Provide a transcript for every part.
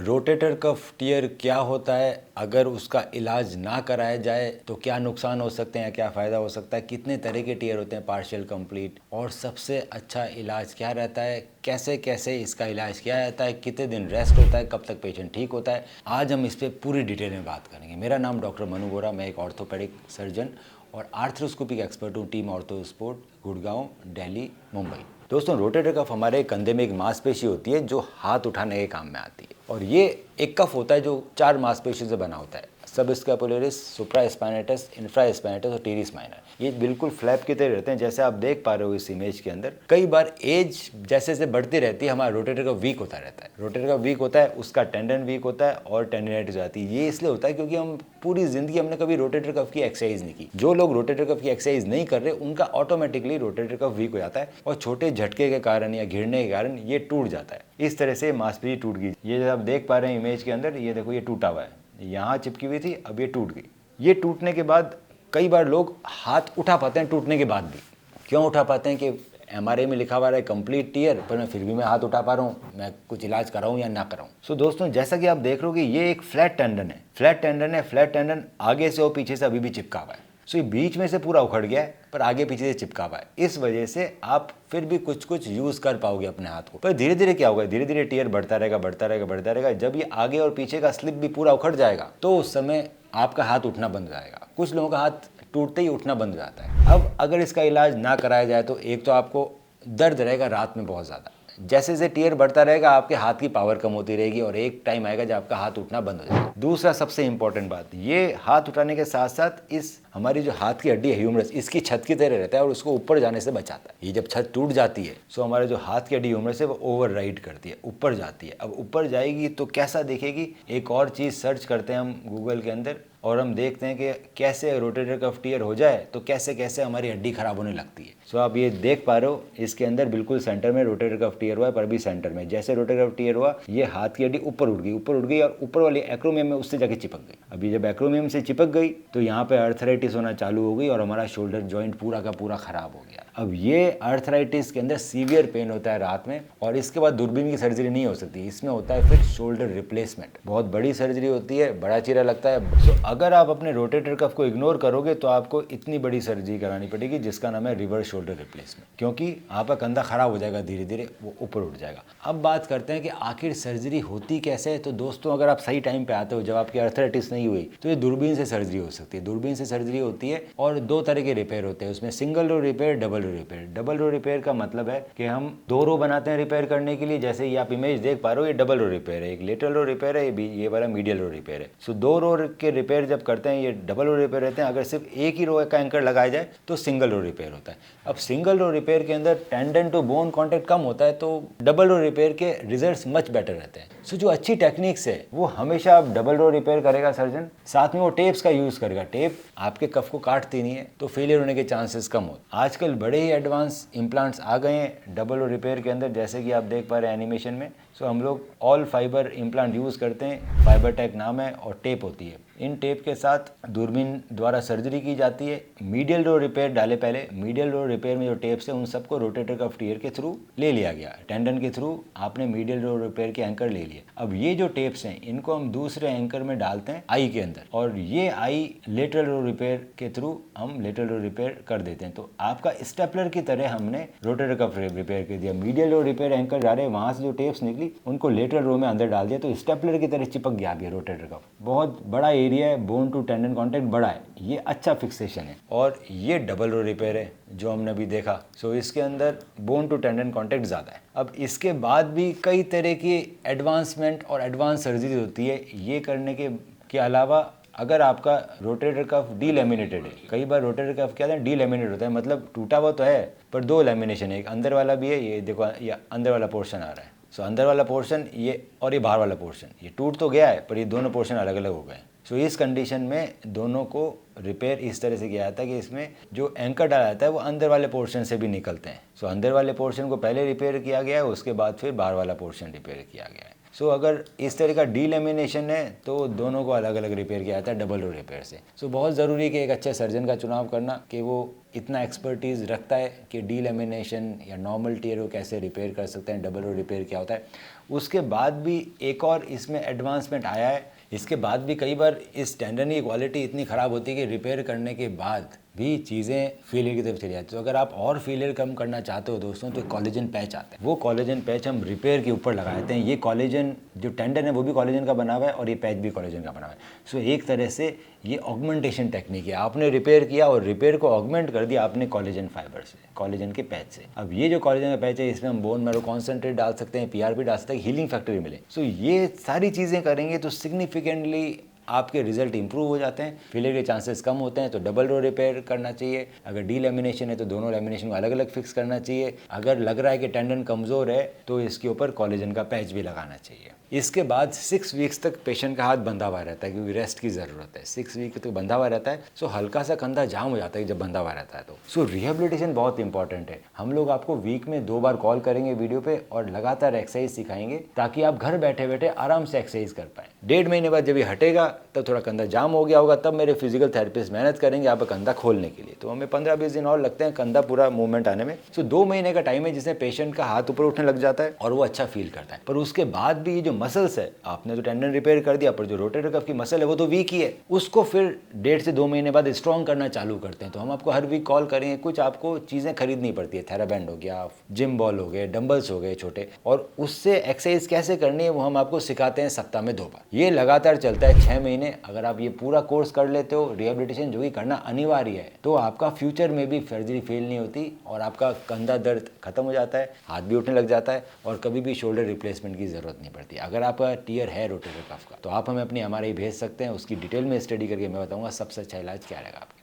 Rotator cuff tier क्या होता है, अगर उसका इलाज ना कराया जाए तो क्या नुकसान हो सकते हैं, क्या फ़ायदा हो सकता है, कितने तरह के टियर होते हैं, पार्शियल, कंप्लीट, और सबसे अच्छा इलाज क्या रहता है, कैसे कैसे इसका इलाज किया जाता है, कितने दिन रेस्ट होता है, कब तक पेशेंट ठीक होता है। आज हम इस पर पूरी डिटेल में बात करेंगे। मेरा नाम डॉक्टर मनु गोरा, मैं एक ऑर्थोपेडिक सर्जन और आर्थ्रोस्कोपिक एक्सपर्ट हूँ, team ortho sport, Gurgaon, Delhi, Mumbai. दोस्तों, रोटेटर कफ हमारे कंधे में एक मांसपेशी होती है जो हाथ उठाने के काम में आती है, और ये एक कफ होता है जो 4 मांसपेशियों से बना होता है, सब स्कैपुलरिस, सुप्रास्पाइनेटस, इंफ्रास्पाइनेटस और टीरिस माइनर। ये बिल्कुल फ्लैप की तरह रहते हैं, जैसे आप देख पा रहे हो इस इमेज के अंदर। कई बार एज जैसे जैसे बढ़ती रहती है, हमारा रोटेटर कफ वीक होता रहता है। रोटेटर कफ वीक होता है, उसका टेंडन वीक होता है और टेंडिनाइटिस हो जाती है। ये इसलिए होता है क्योंकि हम पूरी जिंदगी हमने कभी रोटेटर कफ की एक्सरसाइज नहीं की। जो लोग रोटेटर कफ की एक्सरसाइज नहीं कर रहे, उनका ऑटोमेटिकली रोटेटर कफ वीक हो जाता है और छोटे झटके के कारण या गिरने के कारण ये टूट जाता है। इस तरह से मांसपेशी टूट गई। ये जो आप देख पा रहे हैं इमेज के अंदर, ये देखो, ये टूटा हुआ है, यहाँ चिपकी हुई थी, अब ये टूट गई। ये टूटने के बाद कई बार लोग हाथ उठा पाते हैं टूटने के बाद भी। क्यों उठा पाते हैं कि एमआरआई में लिखा हुआ है कंप्लीट टियर, पर मैं फिर भी मैं हाथ उठा पा रहा हूँ, मैं कुछ इलाज कराऊँ या ना कराऊँ। सो दोस्तों, जैसा कि आप देख रहे हो कि ये एक फ्लैट टेंडन है। फ्लैट टेंडन है, फ्लैट टेंडन आगे से और पीछे से अभी भी चिपका हुआ है। सो ये बीच में से पूरा उखड़ गया है, पर आगे पीछे से चिपका हुआ है। इस वजह से आप फिर भी कुछ कुछ यूज कर पाओगे अपने हाथ को, पर धीरे धीरे क्या होगा, धीरे धीरे टियर बढ़ता रहेगा, बढ़ता रहेगा, बढ़ता रहेगा। जब ये आगे और पीछे का स्लिप भी पूरा उखड़ जाएगा तो उस समय आपका हाथ उठना बंद हो जाएगा। कुछ लोगों का हाथ टूटते ही उठना बंद हो जाता है। अब अगर इसका इलाज ना कराया जाए तो एक तो आपको दर्द रहेगा रात में बहुत ज़्यादा। जैसे जैसे टियर बढ़ता रहेगा, आपके हाथ की पावर कम होती रहेगी और एक टाइम आएगा जब आपका हाथ उठना बंद हो जाएगा। दूसरा सबसे इंपॉर्टेंट बात, ये हाथ उठाने के साथ साथ इस हमारी जो हाथ की हड्डी है ह्यूमरस, इसकी छत की तरह रहता है और उसको ऊपर जाने से बचाता है। ये जब छत टूट जाती है तो हमारे जो हाथ की हड्डी ह्यूमरस है वो ओवरराइड करती है, ऊपर जाती है। अब ऊपर जाएगी तो कैसा दिखेगी, एक और चीज़ सर्च करते हैं हम गूगल के अंदर और हम देखते हैं कि कैसे रोटेटर कफ टियर हो जाए तो कैसे कैसे हमारी हड्डी खराब होने लगती है। सो आप ये देख पा रहे हो, इसके अंदर बिल्कुल सेंटर में रोटेटर कफ टियर हुआ है, पर भी सेंटर में जैसे रोटेटर कफ टियर हुआ, ये हाथ की हड्डी ऊपर उठ गई, ऊपर उठ गई और ऊपर वाली एक्रोमियम में उससे जाके चिपक गई। अभी जब एक्रोमियम से चिपक गई तो यहाँ पे अर्थराइटिस होना चालू हो गई और हमारा शोल्डर जॉइंट पूरा का पूरा खराब हो गया। अब ये अर्थराइटिस के अंदर सीवियर पेन होता है रात में, और इसके बाद दूरबीन की सर्जरी नहीं हो सकती। इसमें होता है फिर शोल्डर रिप्लेसमेंट, बहुत बड़ी सर्जरी होती है, बड़ा चीरा लगता है। तो अगर आप अपने रोटेटर कफ को इग्नोर करोगे तो आपको इतनी बड़ी सर्जरी करानी पड़ेगी जिसका नाम है रिवर्स शोल्डर रिप्लेसमेंट, क्योंकि आपका कंधा खराब हो जाएगा, धीरे धीरे वो ऊपर उठ जाएगा। अब बात करते हैं कि आखिर सर्जरी होती कैसे है। तो दोस्तों, अगर आप सही टाइम पे आते हो, जब आपकी अर्थराइटिस नहीं हुई, तो ये दूरबीन से सर्जरी हो सकती है। दूरबीन से सर्जरी होती है और 2 तरह के रिपेयर होते हैं उसमें, single row repair, double row repair. Double row repair का मतलब है कि हम 2 रो बनाते हैं रिपेयर करने के लिए। जैसे ये आप इमेज देख पा रहे हो, ये डबल रो रिपेयर है, एक लेटरल रो रिपेयर है, ये वाला मीडियल रो रिपेयर है। सो 2 रो के रिपेयर जब करते हैं, ये डबल रो रिपेयर रहते हैं। अगर सिर्फ एक ही रो का एंकर लगाया जाए तो सिंगल रो रिपेयर होता है। अब सिंगल रो रिपेयर के अंदर टेंडन टू बोन कॉन्टेक्ट कम होता है, तो डबल रो रिपेयर के रिजल्ट्स मच बेटर रहते हैं। सो जो अच्छी टेक्निक्स है वो हमेशा आप डबल रो रिपेयर करेगा सर्जन, साथ में वो टेप्स का यूज करेगा। टेप आपके कफ को काटती नहीं है तो फेलियर होने के चांसेस कम होते। आजकल बड़े ही एडवांस इम्प्लांट्स आ गए हैं डबल रो रिपेयर के अंदर, जैसे कि आप देख पा रहे हैं एनिमेशन में। सो हम लोग ऑल फाइबर इम्प्लांट यूज़ करते हैं, फाइबर टेक नाम है, और टेप होती है। इन टेप के साथ दूरबीन द्वारा सर्जरी की जाती है। मीडियल रो रिपेयर डाले पहले, मीडियल रो रिपेयर में जो टेप्स है उन सबको रोटेटर कफ टियर के थ्रू ले लिया गया, टेंडन के थ्रू आपने मीडियल रो रिपेयर के एंकर ले लिए। अब ये जो टेप्स हैं इनको हम दूसरे एंकर में डालते हैं आई के अंदर, और ये आई लेटरल रो रिपेयर के थ्रू हम लेटरल रो रिपेयर कर देते हैं। तो आपका स्टेपलर की तरह हमने रोटेटर कफ रिपेयर कर दिया। मीडियल रो रिपेयर एंकर डाले, वहाँ से जो टेप्स निकली उनको लेटरल रो में अंदर डाल दिया, तो स्टेपलर की तरह चिपक गया अभी रोटेटर कफ। बहुत बड़ा एरिया है, बोन टू टेंडन कॉन्टेक्ट बड़ा है, ये अच्छा फिक्सेशन है। और ये डबल रो रिपेयर है जो हमने अभी देखा। सो इसके अंदर बोन टू टेंडन कॉन्टेक्ट ज़्यादा है। अब इसके बाद भी कई तरह की एडवांसमेंट और एडवांस सर्जरी होती है। ये करने के अलावा अगर आपका रोटेटर कफ डीलैमिनेटेड है, कई बार रोटेटर कफ क्या है, डीलैमिनेट होता है, मतलब टूटा हुआ तो है पर 2 लैमिनेशन है, एक अंदर वाला भी है, ये देखो ये अंदर वाला पोर्शन आ रहा है। सो अंदर वाला पोर्शन ये, और ये बाहर वाला पोर्शन, ये टूट तो गया है पर ये दोनों पोर्शन अलग अलग हो गए। सो इस कंडीशन में दोनों को रिपेयर इस तरह से किया जाता है कि इसमें जो एंकर डाला जाता है वो अंदर वाले पोर्शन से भी निकलते हैं। सो अंदर वाले पोर्शन को पहले रिपेयर किया गया है, उसके बाद फिर बाहर वाला पोर्शन रिपेयर किया गया है। सो अगर इस तरह का डीलेमिनेशन है तो दोनों को अलग अलग रिपेयर किया जाता है डबल रो रिपेयर से। सो बहुत ज़रूरी है कि एक अच्छे सर्जन का चुनाव करना कि वो इतना एक्सपर्टीज़ रखता है कि डीलेमिनेशन या नॉर्मल टीयर को कैसे रिपेयर कर सकते हैं, डबल रो रिपेयर क्या होता है। उसके बाद भी एक और इसमें एडवांसमेंट आया है, इसके बाद भी कई बार इस टेंडन की क्वालिटी इतनी ख़राब होती है कि रिपेयर करने के बाद भी चीज़ें फेलियर की तरफ चली जाती है। तो अगर आप और फेलियर कम करना चाहते हो दोस्तों तो कॉलेजन पैच आता है, वो कॉलेजन पैच हम रिपेयर के ऊपर लगा देते हैं। ये कॉलेजन जो टेंडन है वो भी कॉलेजन का बना हुआ है और ये पैच भी कॉलेजन का बना हुआ है। सो एक तरह से ये ऑगमेंटेशन टेक्निक है, आपने रिपेयर किया और रिपेयर को ऑगमेंट कर दिया आपने कॉलेजन फाइबर से, कॉलेजन के पैच से। अब ये जो कॉलेजन का पैच है इसमें हम बोन मैरो कॉन्सेंट्रेट डाल सकते हैं, पीआरपी डाल सकते हैं, हीलिंग फैक्टर भी मिले। सो ये सारी चीज़ें करेंगे तो सिग्निफिकेंटली आपके रिजल्ट इंप्रूव हो जाते हैं, फेलियर के चांसेस कम होते हैं। तो डबल रो रिपेयर करना चाहिए। अगर डी लेमिनेशन है तो दोनों लेमिनेशन को अलग अलग फिक्स करना चाहिए। अगर लग रहा है कि टेंडन कमज़ोर है तो इसके ऊपर कॉलेजन का पैच भी लगाना चाहिए। इसके बाद 6 वीक्स तक पेशेंट का हाथ बंधा हुआ रहता है क्योंकि रेस्ट की ज़रूरत है। 6 वीक तक बंधा हुआ रहता है। सो हल्का सा कंधा जाम हो जाता है जब बंधा हुआ रहता है तो। सो रिहेबिलिटेशन बहुत इंपॉर्टेंट है। हम लोग आपको वीक में 2 बार कॉल करेंगे वीडियो पे और लगातार एक्सरसाइज सिखाएंगे ताकि आप घर बैठे बैठे आराम से एक्सरसाइज कर पाएँ। 1.5 महीने बाद जब ये हटेगा तब थोड़ा कंधा जाम हो गया होगा, तब मेरे फिजिकल थेरेपिस्ट मेहनत करेंगे आपका कंधा खोलने के लिए। तो हमें 15-20 दिन और लगते हैं कंधा पूरा मूवमेंट आने में। सो 2 महीने का टाइम है जिसमें पेशेंट का हाथ ऊपर उठने लग जाता है और वो अच्छा फील करता है। पर उसके बाद भी ये जो मसल्स है, आपने तो टेंडन रिपेयर कर दिया पर जो रोटेटर कफ की मसल है वो तो वीक ही है, उसको फिर 1.5 से 2 महीने बाद स्ट्रॉन्ग करना चालू करते हैं। तो हम आपको हर वीक कॉल करेंगे, कुछ आपको चीज़ें खरीदनी पड़ती है, थेराबैंड हो गया, जिम बॉल हो गए, डंबल्स हो गए छोटे, और उससे एक्सरसाइज कैसे करनी है वो हम आपको सिखाते हैं सप्ताह में 2 बार। ये लगातार चलता है 6 महीने। अगर आप ये पूरा कोर्स कर लेते हो रिहेबिलिटेशन जो कि करना अनिवार्य है, तो आपका फ्यूचर में भी सर्जरी फेल नहीं होती और आपका कंधा दर्द खत्म हो जाता है, हाथ भी उठने लग जाता है और कभी भी शोल्डर रिप्लेसमेंट की ज़रूरत नहीं पड़ती। अगर आपका टीयर है रोटेटर कफ का तो आप हमें अपनी MRI भेज सकते हैं, उसकी डिटेल में स्टडी करके मैं बताऊंगा सबसे अच्छा इलाज क्या रहेगा आपके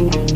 लिए।